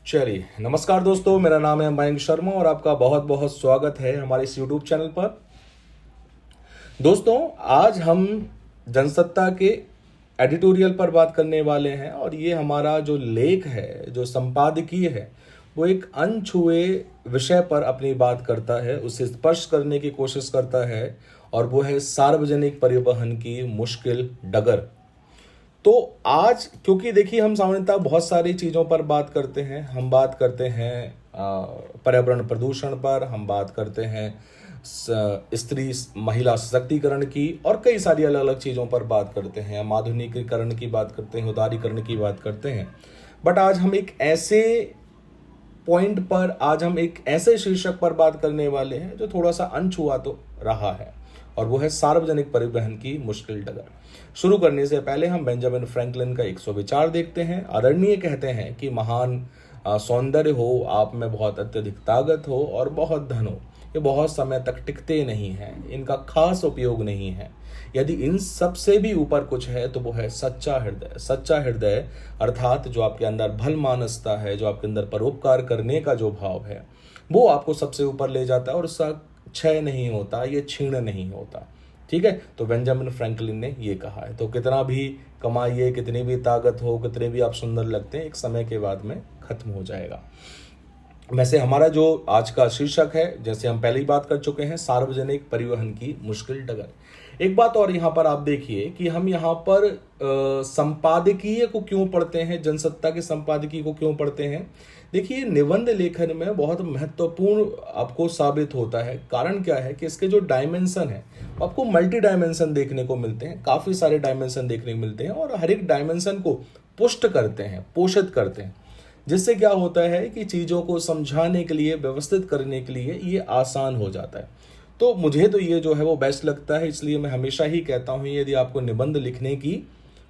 चलिए, नमस्कार दोस्तों, मेरा नाम है मयंक शर्मा और आपका बहुत बहुत स्वागत है हमारे इस यूट्यूब चैनल पर। दोस्तों, आज हम जनसत्ता के एडिटोरियल पर बात करने वाले हैं और ये हमारा जो लेख है, जो संपादकीय है, वो एक अनछुए विषय पर अपनी बात करता है, उसे स्पर्श करने की कोशिश करता है और वो है सार्वजनिक परिवहन की मुश्किल डगर। तो आज क्योंकि देखिए हम सामान्यतः बहुत सारी चीज़ों पर बात करते हैं। हम बात करते हैं पर्यावरण प्रदूषण पर, हम बात करते हैं स्त्री महिला सशक्तिकरण की और कई सारी अलग अलग चीज़ों पर बात करते हैं। हम आधुनिकीकरण की बात करते हैं, उदारीकरण की बात करते हैं। बट आज हम एक ऐसे पॉइंट पर, आज हम एक ऐसे शीर्षक पर बात करने वाले हैं जो थोड़ा सा अनछुआ तो रहा है और वो है सार्वजनिक परिवहन की मुश्किल डगर। शुरू करने से पहले हम बेंजामिन फ्रैंकलिन का एक विचार देखते हैं। आदरणीय कहते हैं कि महान सौंदर्य हो, आप में बहुत अत्यधिक ताकत हो और बहुत धन हो, ये बहुत समय तक टिकते नहीं हैं, इनका खास उपयोग नहीं है। यदि इन सब से भी ऊपर कुछ है तो वो है सच्चा हृदय। सच्चा हृदय अर्थात जो आपके अंदर भल मानसता है, जो आपके अंदर परोपकार करने का जो भाव है, वो आपको सबसे ऊपर ले जाता है और उसका क्षय नहीं होता, ये छीण नहीं होता। ठीक है, तो बेंजामिन फ्रैंकलिन ने ये कहा है। तो कितना भी कमाइए, कितनी भी ताकत हो, कितने भी आप सुंदर लगते हैं, एक समय के बाद में खत्म हो जाएगा। वैसे हमारा जो आज का शीर्षक है, जैसे हम पहले ही बात कर चुके हैं, सार्वजनिक परिवहन की मुश्किल डगर। एक बात और यहाँ पर आप देखिए कि हम यहाँ पर संपादकीय को क्यों पढ़ते हैं, जनसत्ता के संपादकीय को क्यों पढ़ते हैं। देखिए, निबंध लेखन में बहुत महत्वपूर्ण आपको साबित होता है। कारण क्या है कि इसके जो डायमेंशन है, आपको मल्टी डायमेंशन देखने को मिलते हैं, काफ़ी सारे डायमेंशन देखने को मिलते हैं और हर एक डायमेंशन को पुष्ट करते हैं, पोषित करते हैं, जिससे क्या होता है कि चीज़ों को समझाने के लिए, व्यवस्थित करने के लिए ये आसान हो जाता है। तो मुझे तो ये जो है वो बेस्ट लगता है, इसलिए मैं हमेशा ही कहता हूँ यदि आपको निबंध लिखने की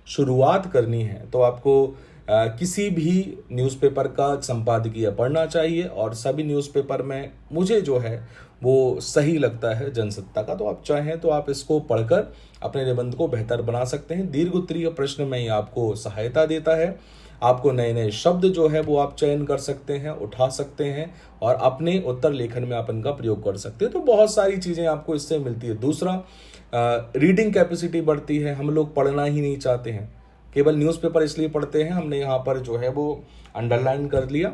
शुरुआत करनी है तो आपको किसी भी न्यूज़पेपर का संपादकीय पढ़ना चाहिए और सभी न्यूज़पेपर में मुझे जो है वो सही लगता है जनसत्ता का। तो आप चाहें तो आप इसको पढ़कर अपने निबंध को बेहतर बना सकते हैं। दीर्घ उत्तरीय प्रश्न में ही आपको सहायता देता है। आपको नए नए शब्द जो है वो आप चयन कर सकते हैं, उठा सकते हैं और अपने उत्तर लेखन में आप इनका प्रयोग कर सकते हैं। तो बहुत सारी चीज़ें आपको इससे मिलती है। दूसरा, रीडिंग कैपेसिटी बढ़ती है। हम लोग पढ़ना ही नहीं चाहते हैं, केवल न्यूज़पेपर इसलिए पढ़ते हैं। हमने यहाँ पर जो है वो अंडरलाइन कर लिया,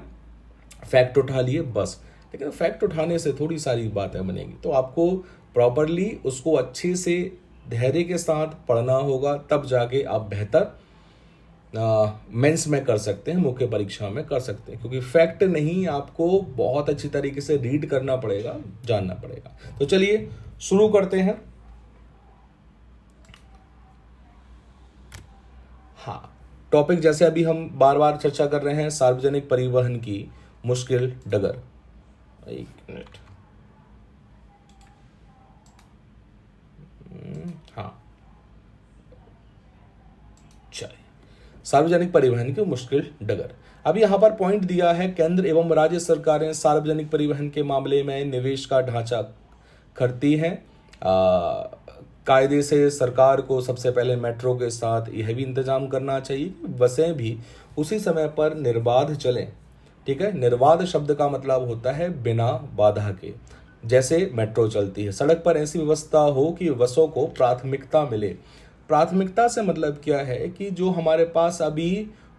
फैक्ट उठा लिए बस। लेकिन फैक्ट उठाने से थोड़ी सारी बातें बनेगी, तो आपको प्रॉपरली उसको अच्छे से धैर्य के साथ पढ़ना होगा, तब जाके आप बेहतर मेंस में कर सकते हैं, मुख्य परीक्षा में कर सकते हैं। क्योंकि फैक्ट नहीं, आपको बहुत अच्छी तरीके से रीड करना पड़ेगा, जानना पड़ेगा। तो चलिए शुरू करते हैं। हाँ, टॉपिक जैसे अभी हम बार बार चर्चा कर रहे हैं, सार्वजनिक परिवहन की मुश्किल डगर। एक मिनट। हाँ, चलिए, सार्वजनिक परिवहन की मुश्किल डगर। अब यहाँ पर पॉइंट दिया है, केंद्र एवं राज्य सरकारें सार्वजनिक परिवहन के मामले में निवेश का ढांचा करती हैं। कायदे से सरकार को सबसे पहले मेट्रो के साथ यह भी इंतजाम करना चाहिए कि बसें भी उसी समय पर निर्बाध चलें। ठीक है, निर्बाध शब्द का मतलब होता है बिना बाधा के। जैसे मेट्रो चलती है, सड़क पर ऐसी व्यवस्था हो कि बसों को प्राथमिकता मिले। प्राथमिकता से मतलब क्या है कि जो हमारे पास अभी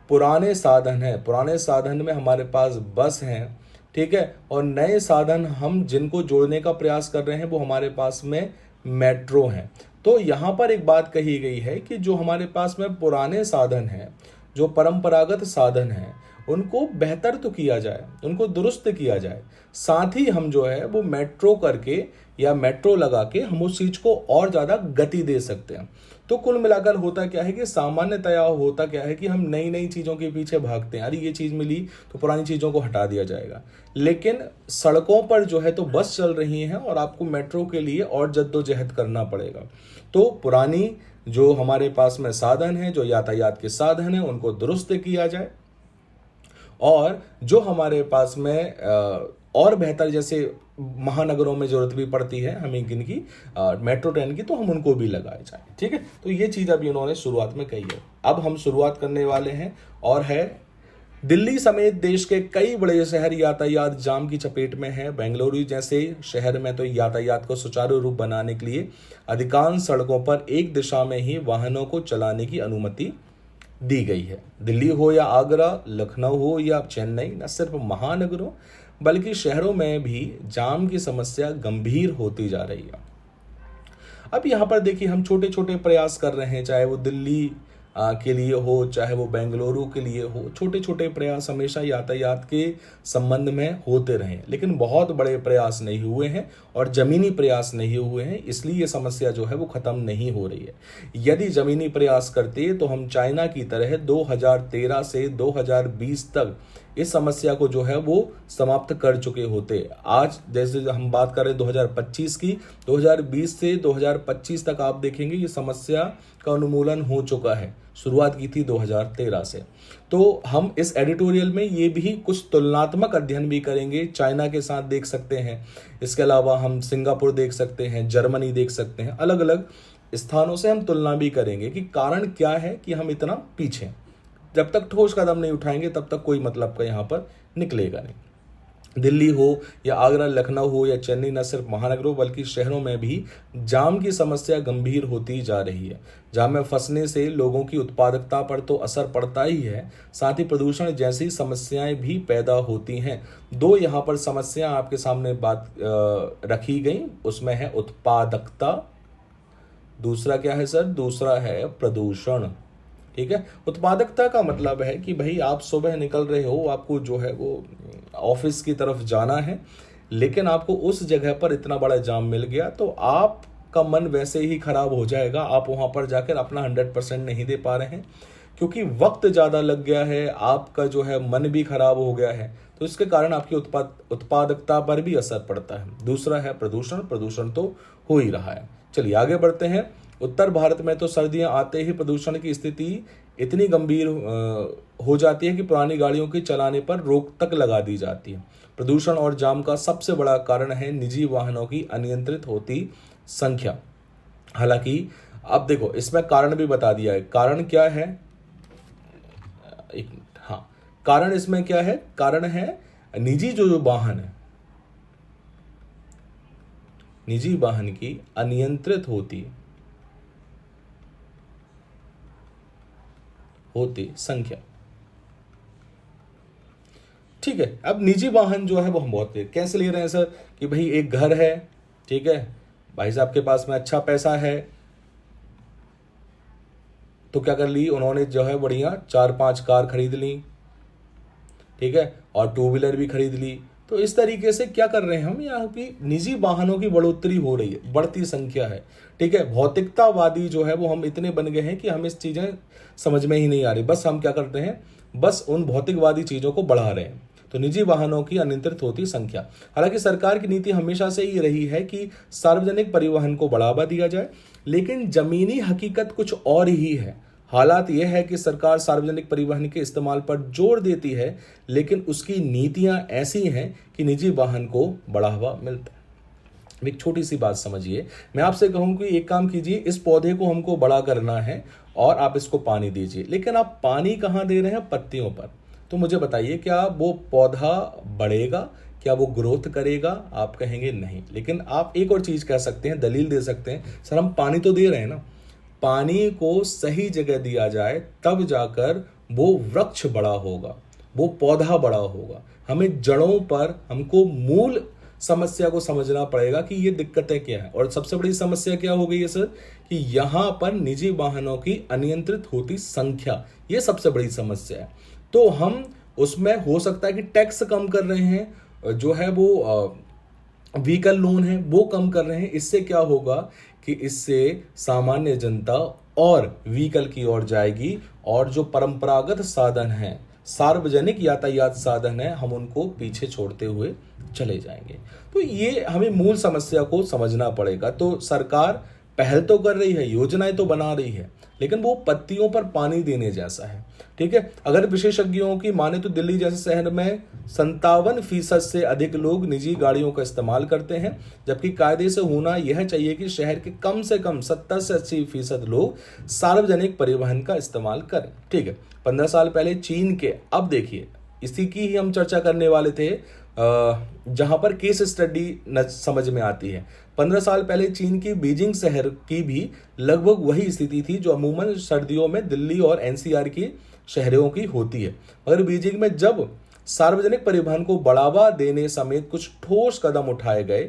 पुराने साधन हैं, पुराने साधन में हमारे पास बस हैं, ठीक है, और नए साधन हम जिनको जोड़ने का प्रयास कर रहे हैं वो हमारे पास में मेट्रो हैं। तो यहाँ पर एक बात कही गई है कि जो हमारे पास में पुराने साधन हैं, जो परंपरागत साधन हैं, उनको बेहतर तो किया जाए, उनको दुरुस्त किया जाए। साथ ही हम जो है वो मेट्रो करके या मेट्रो लगा के हम उस चीज़ को और ज़्यादा गति दे सकते हैं। तो कुल मिलाकर होता क्या है कि सामान्यतया होता क्या है कि हम नई नई चीज़ों के पीछे भागते हैं। अरे ये चीज़ मिली तो पुरानी चीज़ों को हटा दिया जाएगा। लेकिन सड़कों पर जो है तो बस चल रही हैं और आपको मेट्रो के लिए और जद्दोजहद करना पड़ेगा। तो पुरानी जो हमारे पास में साधन है, जो यातायात के साधन है, उनको दुरुस्त किया जाए और जो हमारे पास में और बेहतर, जैसे महानगरों में जरूरत भी पड़ती है हमें किनकी, मेट्रो ट्रेन की, तो हम उनको भी लगाए जाए। ठीक है, तो ये चीज़ अभी इन्होंने शुरुआत में कही है। अब हम शुरुआत करने वाले हैं और है दिल्ली समेत देश के कई बड़े शहर यातायात जाम की चपेट में हैं। बेंगलुरु जैसे शहर में तो यातायात को सुचारू रूप बनाने के लिए अधिकांश सड़कों पर एक दिशा में ही वाहनों को चलाने की अनुमति दी गई है। दिल्ली हो या आगरा, लखनऊ हो या चेन्नई, न सिर्फ महानगरों बल्कि शहरों में भी जाम की समस्या गंभीर होती जा रही है। अब यहाँ पर देखिए, हम छोटे छोटे प्रयास कर रहे हैं, चाहे वो दिल्ली के लिए हो, चाहे वो बेंगलुरु के लिए हो। छोटे छोटे प्रयास हमेशा यातायात के संबंध में होते रहे, लेकिन बहुत बड़े प्रयास नहीं हुए हैं और ज़मीनी प्रयास नहीं हुए हैं, इसलिए ये समस्या जो है वो ख़त्म नहीं हो रही है। यदि ज़मीनी प्रयास करते तो हम चाइना की तरह 2013 से 2020 तक इस समस्या को जो है वो समाप्त कर चुके होते। आज जैसे हम बात कर रहे हैं 2025 की, 2020 से 2025 तक आप देखेंगे ये समस्या का उन्मूलन हो चुका है। शुरुआत की थी 2013 से। तो हम इस एडिटोरियल में ये भी कुछ तुलनात्मक अध्ययन भी करेंगे, चाइना के साथ देख सकते हैं, इसके अलावा हम सिंगापुर देख सकते हैं, जर्मनी देख सकते हैं, अलग अलग स्थानों से हम तुलना भी करेंगे कि कारण क्या है कि हम इतना पीछे। जब तक ठोस कदम नहीं उठाएंगे तब तक कोई मतलब का यहाँ पर निकलेगा नहीं। दिल्ली हो या आगरा, लखनऊ हो या चेन्नई, न सिर्फ महानगरों बल्कि शहरों में भी जाम की समस्या गंभीर होती जा रही है। जाम में फंसने से लोगों की उत्पादकता पर तो असर पड़ता ही है, साथ ही प्रदूषण जैसी समस्याएं भी पैदा होती हैं। दो यहाँ पर समस्या आपके सामने बात रखी गई, उसमें है उत्पादकता, दूसरा क्या है सर? दूसरा है प्रदूषण। ठीक है, उत्पादकता का मतलब है कि भाई आप सुबह निकल रहे हो, आपको जो है वो ऑफिस की तरफ जाना है, लेकिन आपको उस जगह पर इतना बड़ा जाम मिल गया तो आपका मन वैसे ही खराब हो जाएगा। आप वहां पर जाकर अपना 100% नहीं दे पा रहे हैं क्योंकि वक्त ज़्यादा लग गया है, आपका जो है मन भी खराब हो गया है, तो इसके कारण आपकी उत्पादकता पर भी असर पड़ता है। दूसरा है प्रदूषण। प्रदूषण तो हो ही रहा है। चलिए आगे बढ़ते हैं। उत्तर भारत में तो सर्दियां आते ही प्रदूषण की स्थिति इतनी गंभीर हो जाती है कि पुरानी गाड़ियों के चलाने पर रोक तक लगा दी जाती है। प्रदूषण और जाम का सबसे बड़ा कारण है निजी वाहनों की अनियंत्रित होती संख्या। हालांकि अब देखो, इसमें कारण भी बता दिया है। कारण क्या है? हाँ, कारण इसमें क्या है? कारण है निजी जो वाहन है, निजी वाहन की अनियंत्रित होती संख्या। ठीक है, अब निजी वाहन जो है वो हम बहुत कैसे ले रहे हैं सर? कि भाई एक घर है, ठीक है, भाई साहब के पास में अच्छा पैसा है, तो क्या कर ली उन्होंने जो है बढ़िया 4-5 कार खरीद ली, ठीक है, और 2 व्हीलर भी खरीद ली। तो इस तरीके से क्या कर रहे हैं हम, यहाँ की निजी वाहनों की बढ़ोतरी हो रही है, बढ़ती संख्या है। ठीक है, भौतिकतावादी जो है वो हम इतने बन गए हैं कि हमें इस चीज़ें समझ में ही नहीं आ रही। बस हम क्या करते हैं, बस उन भौतिकवादी चीज़ों को बढ़ा रहे हैं। तो निजी वाहनों की अनियंत्रित होती संख्या। हालांकि सरकार की नीति हमेशा से ही रही है कि सार्वजनिक परिवहन को बढ़ावा दिया जाए, लेकिन जमीनी हकीकत कुछ और ही है। हालात यह है कि सरकार सार्वजनिक परिवहन के इस्तेमाल पर जोर देती है, लेकिन उसकी नीतियां ऐसी हैं कि निजी वाहन को बढ़ावा मिलता है। एक छोटी सी बात समझिए, मैं आपसे कहूं कि एक काम कीजिए, इस पौधे को हमको बड़ा करना है और आप इसको पानी दीजिए, लेकिन आप पानी कहाँ दे रहे हैं? पत्तियों पर। तो मुझे बताइए, क्या वो पौधा बढ़ेगा? क्या वो ग्रोथ करेगा? आप कहेंगे नहीं। लेकिन आप एक और चीज कह सकते हैं, दलील दे सकते हैं, सर हम पानी तो दे रहे हैं ना। पानी को सही जगह दिया जाए तब जाकर वो वृक्ष बड़ा होगा, वो पौधा बड़ा होगा। हमें जड़ों पर, हमको मूल समस्या को समझना पड़ेगा कि ये दिक्कतें क्या है। और सबसे बड़ी समस्या क्या हो गई है सर? कि यहाँ पर निजी वाहनों की अनियंत्रित होती संख्या, ये सबसे बड़ी समस्या है। तो हम उसमें हो सकता है कि टैक्स कम कर रहे हैं, जो है वो व्हीकल लोन है वो कम कर रहे हैं। इससे क्या होगा कि इससे सामान्य जनता और व्हीकल की ओर जाएगी, और जो परंपरागत साधन हैं, सार्वजनिक यातायात साधन है, हम उनको पीछे छोड़ते हुए चले जाएंगे। तो ये हमें मूल समस्या को समझना पड़ेगा। तो सरकार पहल तो कर रही है, योजनाएं तो बना रही है, लेकिन वो पत्तियों पर पानी देने जैसा है। ठीक है। अगर विशेषज्ञों की माने तो दिल्ली जैसे शहर में 57% से अधिक लोग निजी गाड़ियों का इस्तेमाल करते हैं, जबकि कायदे से होना यह चाहिए कि शहर के कम से कम 70 से 80% लोग सार्वजनिक परिवहन का इस्तेमाल करें। ठीक है। 15 साल पहले चीन के, अब देखिए इसी की ही हम चर्चा करने वाले थे जहां पर केस स्टडी समझ में आती है। 15 साल पहले चीन की बीजिंग शहर की भी लगभग वही स्थिति थी जो अमूमन सर्दियों में दिल्ली और एनसीआर की शहरों की होती है। मगर बीजिंग में जब सार्वजनिक परिवहन को बढ़ावा देने समेत कुछ ठोस कदम उठाए गए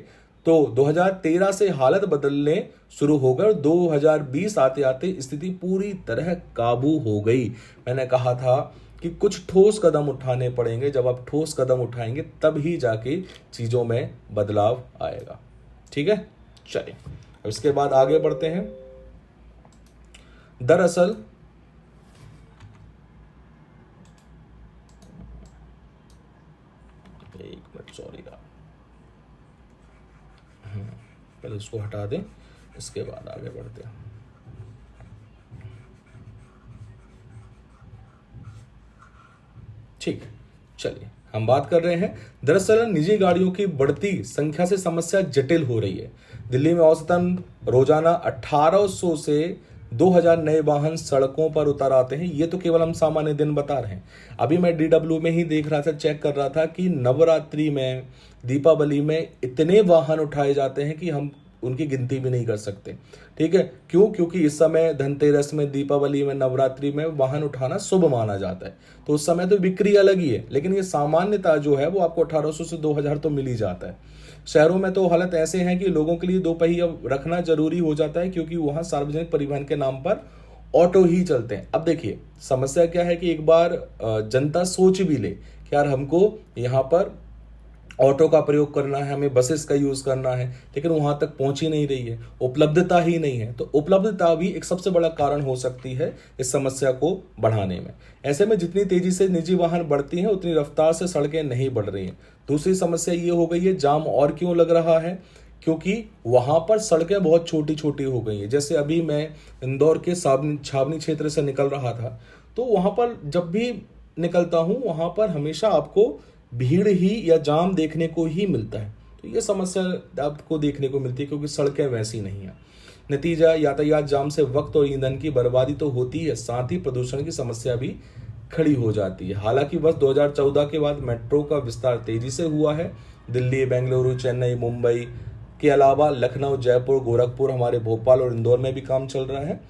तो 2013 से हालत बदलने शुरू हो गए और 2020 आते आते स्थिति पूरी तरह काबू हो गई। मैंने कहा था कि कुछ ठोस कदम उठाने पड़ेंगे, जब आप ठोस कदम उठाएंगे तब ही जाके चीजों में बदलाव आएगा। ठीक है, चलिए अब इसके बाद आगे बढ़ते हैं। दरअसल एक मिनट, सॉरी यार, पहले उसको हटा दें, इसके बाद आगे बढ़ते हैं। ठीक, चलिए हम बात कर रहे हैं। दरअसल निजी गाड़ियों की बढ़ती संख्या से समस्या जटिल हो रही है। दिल्ली में औसतन रोजाना 1800 से 2000 नए वाहन सड़कों पर उतर आते हैं। ये तो केवल हम सामान्य दिन बता रहे हैं। अभी मैं DW में ही देख रहा था, चेक कर रहा था कि नवरात्रि में, दीपावली में इतने वाहन उठाए जाते हैं कि हम उनकी गिनती भी नहीं कर सकते। ठीक है, क्यों? क्योंकि इस समय धनतेरस में, दीपावली में, नवरात्रि में वाहन उठाना शुभ माना जाता है, तो उस समय तो बिक्री अलग ही है। लेकिन ये सामान्यता जो है वो आपको 1800 से 2000 तो मिल ही जाता है। शहरों में तो हालत ऐसे हैं कि लोगों के लिए दो पहिया रखना जरूरी हो जाता है, क्योंकि वहां सार्वजनिक परिवहन के नाम पर ऑटो ही चलते हैं। अब देखिए समस्या क्या है कि एक बार जनता सोच भी ले कि यार हमको यहाँ पर ऑटो का प्रयोग करना है, हमें बसेस का यूज करना है, लेकिन वहां तक पहुंच ही नहीं रही है, उपलब्धता ही नहीं है। तो उपलब्धता भी एक सबसे बड़ा कारण हो सकती है इस समस्या को बढ़ाने में। ऐसे में जितनी तेजी से निजी वाहन बढ़ती हैं उतनी रफ्तार से सड़कें नहीं बढ़ रही हैं। दूसरी समस्या ये हो गई है, जाम और क्यों लग रहा है? क्योंकि वहां पर सड़कें बहुत छोटी छोटी हो गई हैं। जैसे अभी मैं इंदौर के छावनी क्षेत्र से निकल रहा था, तो वहां पर जब भी निकलता हूं वहां पर हमेशा आपको भीड़ ही या जाम देखने को ही मिलता है। तो ये समस्या आपको देखने को मिलती है क्योंकि सड़कें वैसी नहीं हैं। नतीजा, यातायात जाम से वक्त और ईंधन की बर्बादी तो होती है, साथ ही प्रदूषण की समस्या भी खड़ी हो जाती है। हालांकि वर्ष 2014 के बाद मेट्रो का विस्तार तेजी से हुआ है। दिल्ली, बेंगलुरु, चेन्नई, मुंबई के अलावा लखनऊ, जयपुर, गोरखपुर, हमारे भोपाल और इंदौर में भी काम चल रहा है।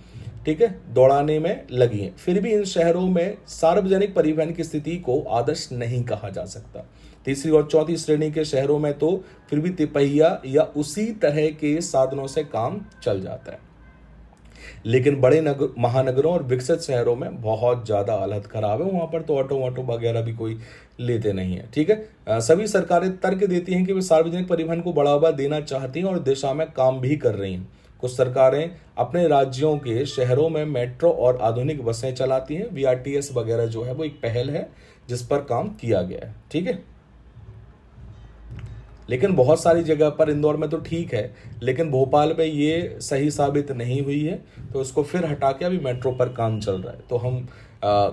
ठीक है, दौड़ाने में लगी है। फिर भी इन शहरों में सार्वजनिक परिवहन की स्थिति को आदर्श नहीं कहा जा सकता। तीसरी और चौथी श्रेणी के शहरों में तो फिर भी तिपहिया या उसी तरह के साधनों से काम चल जाता है, लेकिन बड़े महानगरों और विकसित शहरों में बहुत ज्यादा हालत खराब है। वहां पर तो ऑटो वगैरह भी कोई लेते नहीं है। ठीक है, सभी सरकारें तर्क देती हैं कि वे सार्वजनिक परिवहन को बढ़ावा देना चाहती हैं और दिशा में काम भी कर रही हैं। कुछ सरकारें अपने राज्यों के शहरों में मेट्रो और आधुनिक बसें चलाती हैं। VRTS वगैरह जो है वो एक पहल है जिस पर काम किया गया है। ठीक है, लेकिन बहुत सारी जगह पर, इंदौर में तो ठीक है, लेकिन भोपाल में ये सही साबित नहीं हुई है, तो उसको फिर हटा के अभी मेट्रो पर काम चल रहा है। तो हम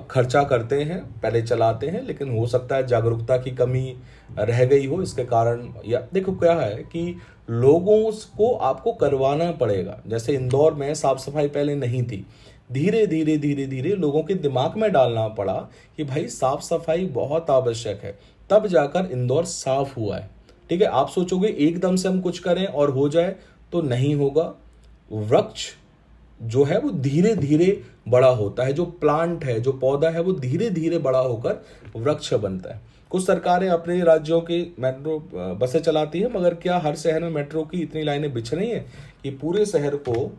खर्चा करते हैं, पहले चलाते हैं, लेकिन हो सकता है जागरूकता की कमी रह गई हो इसके कारण। या देखो क्या है कि लोगों को आपको करवाना पड़ेगा। जैसे इंदौर में साफ सफाई पहले नहीं थी, धीरे धीरे लोगों के दिमाग में डालना पड़ा कि भाई साफ सफाई बहुत आवश्यक है, तब जाकर इंदौर साफ हुआ है। ठीक है, आप सोचोगे एकदम से हम कुछ करें और हो जाए, तो नहीं होगा। वृक्ष जो है वो धीरे धीरे बड़ा होता है, जो प्लांट है, जो पौधा है, वो धीरे धीरे बड़ा होकर वृक्ष बनता है। कुछ सरकारें अपने राज्यों की मेट्रो बसें चलाती हैं, मगर क्या हर शहर में मेट्रो की इतनी लाइनें बिछ रही हैं कि पूरे शहर को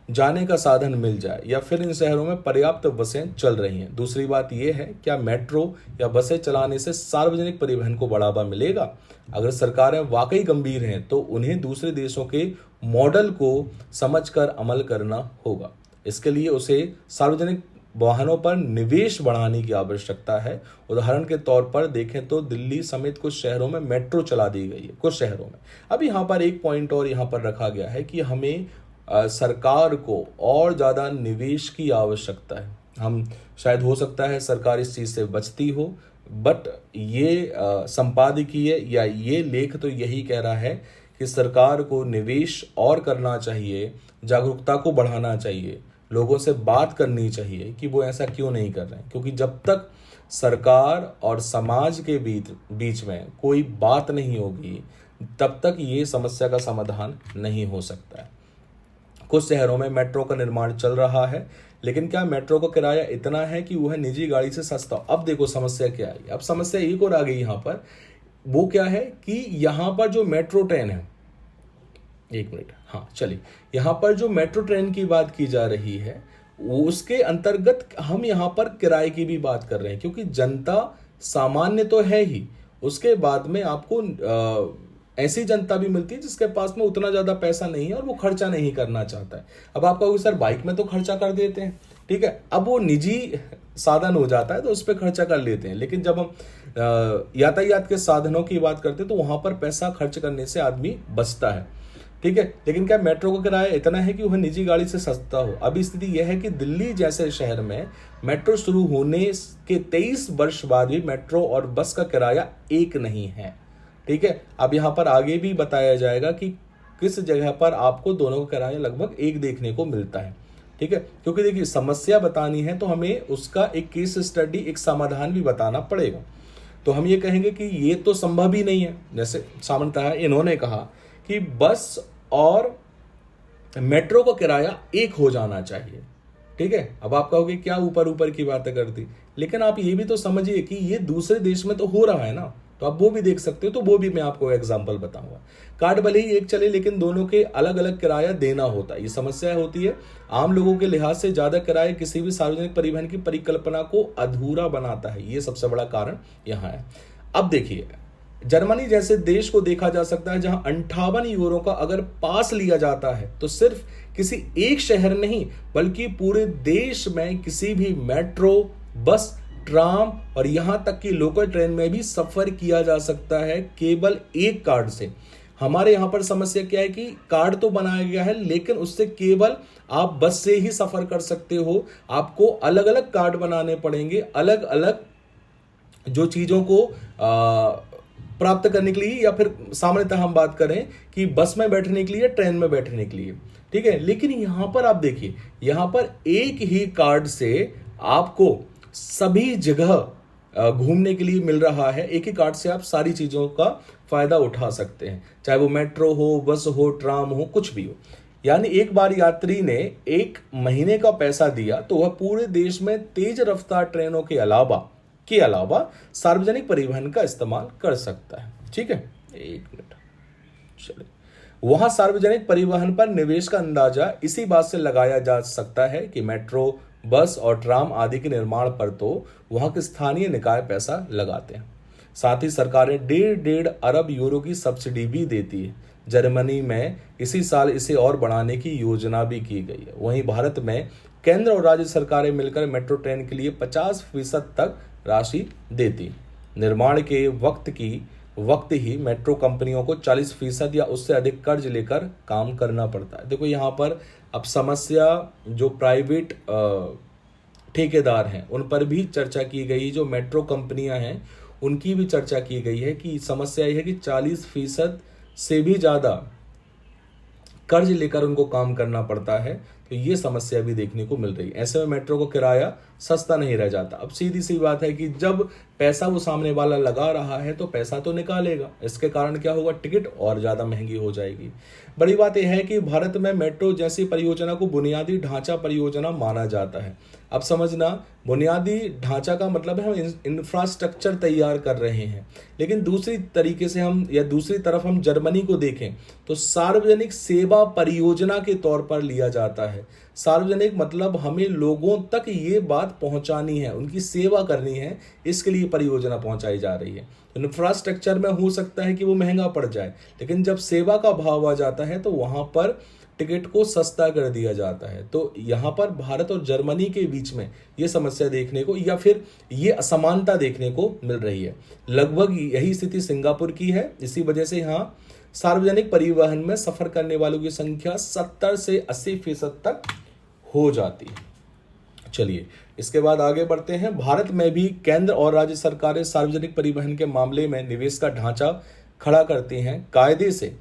जाने का साधन मिल जाए, या फिर इन शहरों में पर्याप्त बसें चल रही हैं? दूसरी बात यह है, क्या मेट्रो या बसें चलाने से सार्वजनिक परिवहन को बढ़ावा मिलेगा? अगर सरकारें वाकई गंभीर हैं तो उन्हें दूसरे देशों के मॉडल को समझकर अमल करना होगा। इसके लिए उसे सार्वजनिक वाहनों पर निवेश बढ़ाने की आवश्यकता है। उदाहरण के तौर पर देखें तो दिल्ली समेत कुछ शहरों में मेट्रो चला दी गई है, कुछ शहरों में। अब यहाँ पर एक पॉइंट और यहाँ पर रखा गया है कि हमें सरकार को और ज़्यादा निवेश की आवश्यकता है। हम शायद हो सकता है सरकार इस चीज़ से बचती हो, बट ये संपादकीय या ये लेख तो यही कह रहा है कि सरकार को निवेश और करना चाहिए, जागरूकता को बढ़ाना चाहिए, लोगों से बात करनी चाहिए कि वो ऐसा क्यों नहीं कर रहे हैं। क्योंकि जब तक सरकार और समाज के बीच में कोई बात नहीं होगी, तब तक ये समस्या का समाधान नहीं हो सकता है। कुछ शहरों में मेट्रो का निर्माण चल रहा है, लेकिन क्या मेट्रो का किराया इतना है कि वह निजी गाड़ी से सस्ता हो? अब देखो समस्या क्या आई। अब समस्या एक और आ गई यहाँ पर। वो क्या है कि यहाँ पर जो मेट्रो ट्रेन है, एक मिनट, हाँ चलिए, यहाँ पर जो मेट्रो ट्रेन की बात की जा रही है उसके अंतर्गत हम यहाँ पर किराए की भी बात कर रहे हैं, क्योंकि जनता सामान्य तो है ही, उसके बाद में आपको ऐसी जनता भी मिलती है जिसके पास में उतना ज़्यादा पैसा नहीं है और वो खर्चा नहीं करना चाहता है। अब आप कहोगे सर बाइक में तो खर्चा कर देते हैं, ठीक है, अब वो निजी साधन हो जाता है तो उस पर खर्चा कर लेते हैं, लेकिन जब हम यातायात के साधनों की बात करते हैं तो वहाँ पर पैसा खर्च करने से आदमी बचता है, ठीक है। लेकिन क्या मेट्रो का किराया इतना है कि वह निजी गाड़ी से सस्ता हो? अभी स्थिति यह है कि दिल्ली जैसे शहर में मेट्रो शुरू होने के 23 वर्ष बाद भी मेट्रो और बस का किराया एक नहीं है, ठीक है। अब यहाँ पर आगे भी बताया जाएगा कि किस जगह पर आपको दोनों का किराया लगभग एक देखने को मिलता है, ठीक है। क्योंकि देखिए समस्या बतानी है तो हमें उसका एक केस स्टडी, एक समाधान भी बताना पड़ेगा। तो हम ये कहेंगे कि ये तो संभव ही नहीं है। जैसे सामान्यतः इन्होंने कहा कि बस और मेट्रो का किराया एक हो जाना चाहिए, ठीक है। अब आप कहोगे क्या ऊपर ऊपर की बातें करती, लेकिन आप ये भी तो समझिए कि ये दूसरे देश में तो हो रहा है ना, तो आप वो भी देख सकते हो। तो वो भी मैं आपको एग्जांपल बताऊंगा। कार्ड भले ही एक चले, लेकिन दोनों के अलग अलग किराया देना होता है। ये समस्या होती है, आम लोगों के लिहाज से ज्यादा किराया किसी भी सार्वजनिक परिवहन की परिकल्पना को अधूरा बनाता है। ये सबसे बड़ा कारण यहाँ है। अब देखिए जर्मनी जैसे देश को देखा जा सकता है जहां 58 यूरो का अगर पास लिया जाता है तो सिर्फ किसी एक शहर नहीं बल्कि पूरे देश में किसी भी मेट्रो, बस, ट्राम और यहां तक कि लोकल ट्रेन में भी सफर किया जा सकता है केवल एक कार्ड से। हमारे यहां पर समस्या क्या है कि कार्ड तो बनाया गया है, लेकिन उससे केवल आप बस से ही सफर कर सकते हो। आपको अलग अलग कार्ड बनाने पड़ेंगे, अलग अलग जो चीजों को प्राप्त करने के लिए, या फिर सामान्यतः हम बात करें कि बस में बैठने के लिए, ट्रेन में बैठने के लिए, ठीक है। लेकिन यहां पर आप देखिए, यहां पर एक ही कार्ड से आपको सभी जगह घूमने के लिए मिल रहा है। एक ही कार्ड से आप सारी चीजों का फायदा उठा सकते हैं, चाहे वो मेट्रो हो, बस हो, ट्राम हो, कुछ भी हो। यानी एक बार यात्री ने 1 महीने का पैसा दिया तो वह पूरे देश में तेज रफ्तार ट्रेनों के अलावा सार्वजनिक परिवहन का इस्तेमाल कर सकता है, ठीक है। एक मिनट, चलिए। वहां सार्वजनिक परिवहन पर निवेश का अंदाजा इसी बात से लगाया जा सकता है कि मेट्रो, बस और ट्राम आदि के निर्माण पर तो वहां के स्थानीय निकाय पैसा लगाते हैं। साथ ही सरकारें 1.5 अरब यूरो की सब्सिडी भी देती है। जर्मनी में इसी साल इसे और बढ़ाने की योजना भी की गई है। वहीं भारत में केंद्र और राज्य सरकारें मिलकर मेट्रो ट्रेन के लिए 50% तक राशि देती। निर्माण के वक्त ही मेट्रो कंपनियों को 40% या उससे अधिक कर्ज लेकर काम करना पड़ता है। देखो यहाँ पर अब समस्या जो प्राइवेट ठेकेदार हैं उन पर भी चर्चा की गई, जो मेट्रो कंपनियां हैं उनकी भी चर्चा की गई है कि समस्या यह है कि 40% से भी ज़्यादा कर्ज लेकर उनको काम करना पड़ता है। तो ये समस्या भी देखने को मिल रही है। ऐसे में मेट्रो का किराया सस्ता नहीं रह जाता। अब सीधी सी बात है कि जब पैसा वो सामने वाला लगा रहा है तो पैसा तो निकालेगा। इसके कारण क्या होगा, टिकट और ज़्यादा महंगी हो जाएगी। बड़ी बात यह है कि भारत में मेट्रो जैसी परियोजना को बुनियादी ढांचा परियोजना माना जाता है। अब समझना, बुनियादी ढांचा का मतलब है हम इंफ्रास्ट्रक्चर तैयार कर रहे हैं। लेकिन दूसरी तरफ हम जर्मनी को देखें तो सार्वजनिक सेवा परियोजना के तौर पर लिया जाता है। सार्वजनिक मतलब हमें लोगों तक ये बात पहुंचानी है, उनकी सेवा करनी है, इसके लिए परियोजना पहुंचाई जा रही है। इंफ्रास्ट्रक्चर में हो सकता है कि वो महंगा पड़ जाए, लेकिन जब सेवा का भाव आ जाता है तो वहां पर टिकट को सस्ता कर दिया जाता है। तो यहाँ पर भारत और जर्मनी के बीच में ये समस्या देखने को, या फिर ये असमानता देखने को मिल रही है। लगभग यही स्थिति सिंगापुर की है। इसी वजह से यहाँ सार्वजनिक परिवहन में सफर करने वालों की संख्या 70 से 80% तक हो जाती है। चलिए, इसके बाद आगे बढ़ते हैं। भारत में भी केंद्र और राज्य सरकारें सार्वजनिक परिवहन के मामले में निवेश का ढांचा खड़ा करती हैं। कायदे से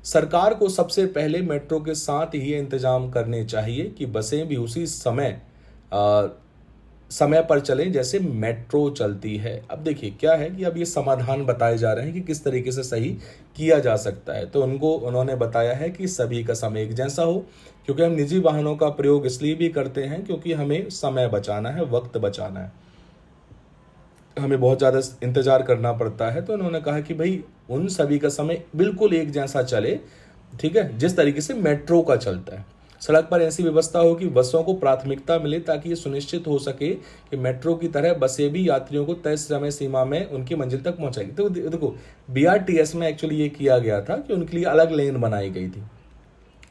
सरकार को सबसे पहले मेट्रो के साथ ही इंतजाम करने चाहिए कि बसें भी उसी समय पर चलें जैसे मेट्रो चलती है। अब देखिए क्या है कि अब ये समाधान बताए जा रहे हैं कि किस तरीके से सही किया जा सकता है। तो उन्होंने बताया है कि सभी का समय एक जैसा हो, क्योंकि हम निजी वाहनों का प्रयोग इसलिए भी करते हैं क्योंकि हमें समय बचाना है, वक्त बचाना है, हमें बहुत ज़्यादा इंतजार करना पड़ता है। तो उन्होंने कहा कि भाई उन सभी का समय बिल्कुल एक जैसा चले, ठीक है, जिस तरीके से मेट्रो का चलता है। सड़क पर ऐसी व्यवस्था हो कि बसों को प्राथमिकता मिले ताकि ये सुनिश्चित हो सके कि मेट्रो की तरह बसें भी यात्रियों को तय समय सीमा में उनकी मंजिल तक पहुंचाएगी। तो देखो BRTS में एक्चुअली ये किया गया था कि उनके लिए अलग लेन बनाई गई थी,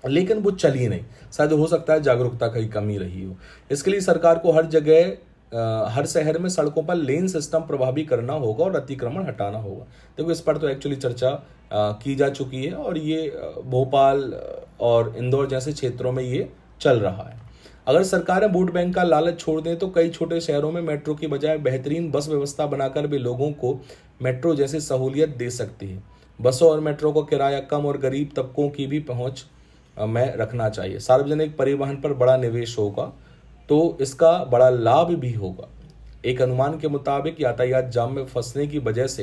लेकिन वो चली नहीं। शायद हो सकता है जागरूकता की कमी रही हो। इसके लिए सरकार को हर जगह हर शहर में सड़कों पर लेन सिस्टम प्रभावी करना होगा और अतिक्रमण हटाना होगा। देखो इस पर तो एक्चुअली चर्चा की जा चुकी है और ये भोपाल और इंदौर जैसे क्षेत्रों में ये चल रहा है। अगर सरकारें वोट बैंक का लालच छोड़ दें तो कई छोटे शहरों में मेट्रो की बजाय बेहतरीन बस व्यवस्था बनाकर भी लोगों को मेट्रो जैसी सहूलियत दे सकती है। बसों और मेट्रो को किराया कम और गरीब तबकों की भी पहुंच में रखना चाहिए। सार्वजनिक परिवहन पर बड़ा निवेश होगा तो इसका बड़ा लाभ भी होगा। एक अनुमान के मुताबिक यातायात जाम में फंसने की वजह से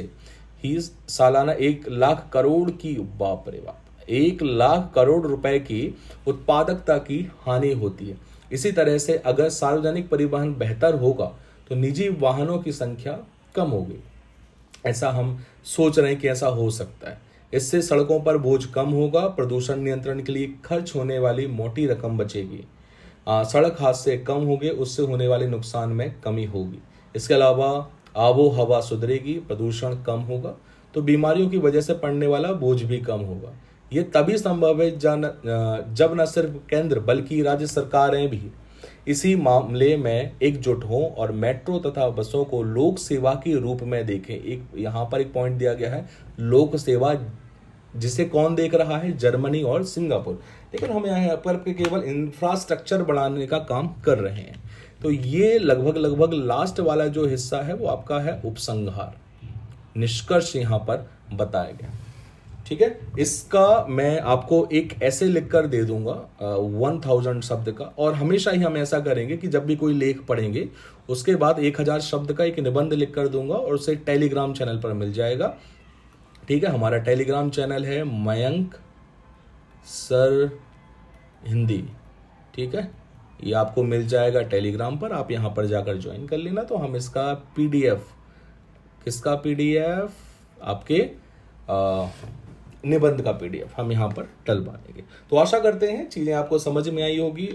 ही सालाना 1 लाख करोड़ की, बाप रे बाप, 1 लाख करोड़ रुपए की उत्पादकता की हानि होती है। इसी तरह से अगर सार्वजनिक परिवहन बेहतर होगा तो निजी वाहनों की संख्या कम होगी। ऐसा हम सोच रहे हैं कि ऐसा हो सकता है। इससे सड़कों पर बोझ कम होगा, प्रदूषण नियंत्रण के लिए खर्च होने वाली मोटी रकम बचेगी, सड़क हादसे कम होंगे, उससे होने वाले नुकसान में कमी होगी। इसके अलावा आबो हवा सुधरेगी, प्रदूषण कम होगा तो बीमारियों की वजह से पड़ने वाला बोझ भी कम होगा। ये तभी संभव है जब न सिर्फ केंद्र बल्कि राज्य सरकारें भी इसी मामले में एकजुट हों और मेट्रो तथा बसों को लोक सेवा के रूप में देखें। एक यहाँ पर एक पॉइंट दिया गया है, लोक सेवा, जिसे कौन देख रहा है? जर्मनी और सिंगापुर। लेकिन हम यहाँ पर केवल इंफ्रास्ट्रक्चर बढ़ाने का काम कर रहे हैं। तो ये लगभग लास्ट वाला जो हिस्सा है वो आपका है उपसंहार, निष्कर्ष यहाँ पर बताया गया। ठीक है, इसका मैं आपको एक ऐसे लिख कर दे दूंगा 1000 शब्द का, और हमेशा ही हम ऐसा करेंगे कि जब भी कोई लेख पढ़ेंगे उसके बाद 1000 शब्द का एक निबंध लिख कर दूंगा और उसे टेलीग्राम चैनल पर मिल जाएगा। ठीक है, हमारा टेलीग्राम चैनल है मयंक सर हिंदी। ठीक है, ये आपको मिल जाएगा टेलीग्राम पर, आप यहाँ पर जाकर ज्वाइन कर लेना। तो हम इसका PDF, किसका PDF? आपके निबंध का PDF हम यहाँ पर डलवा देंगे। तो आशा करते हैं चीज़ें आपको समझ में आई होगी।